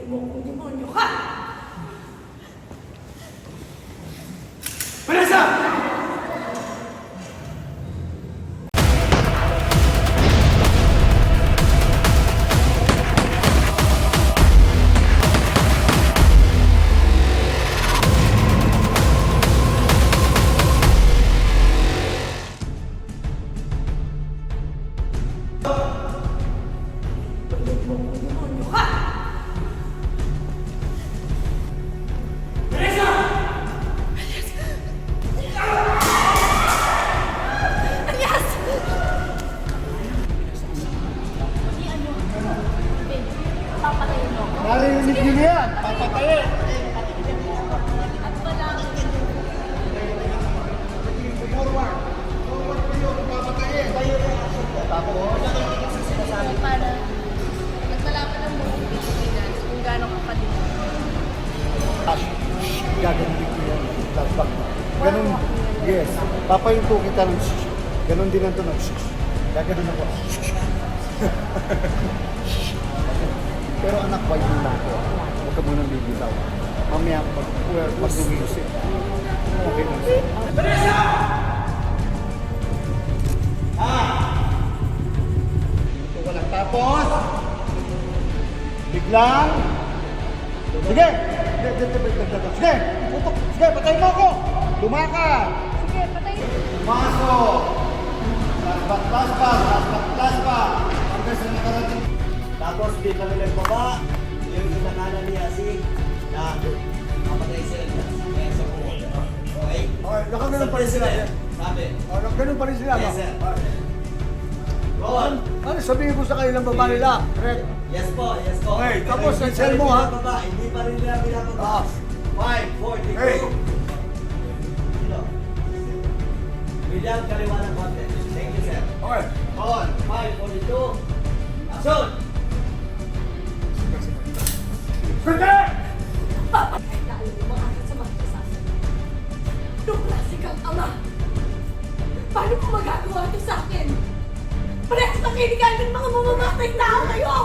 mo kung demonyo ka! Vanessa! Balik mo kung demonyo ka! Vanessa! Alias! Papatayin mo ako. Narinig niyo na yan, papatayin. At wala akong Forward kayo, papatayin. Tapos, para nagpalaman ng mga Pilipinas kung gano'ng kapatid. gagawin ko yan. Flashback na. Ganun, yes. Papayunto kita ng ganun din ang tunog. Gagawin ako. Pero anak, wag mo na ako. Huwag ka munang bibitaw. Mamaya, pag-uwisip. Okay lang. Vanessa! Ito walang tapos. Biglang. Sige! Sige! Putok! Sige, patayin mo ako! Lumakad! Sige, patayin. Pumasok! Flashback! Hanggang sa nakarating. Tapos di kami nagbaba, yung sinakanan ni Asik na kapatay sila kaya sa pool. Okay? Okay, nakaganon pa rin sila. Sabi. Oh, ganun pa rin sila. Yes, sir. Ron. Ano sabihin ko sa kanilang baba nila? Correct. Yes po, yes po. Okay, Pero tapos hindi send pa rin mo, ha? binababa, hindi pa rin nila binababa. Ah. 5, 4, 3, 2. Hey. Sino? William, kaliwa ng konti. Thank you, sir. Okay. On, 5, 4, 2. Action! Pwede! Lalo yung mga anak sa mga kasasa. Anong klase kang ama? Paano mo magagawa ito sa akin? Parehas na kinigan ng mga mamamatay tao kayo!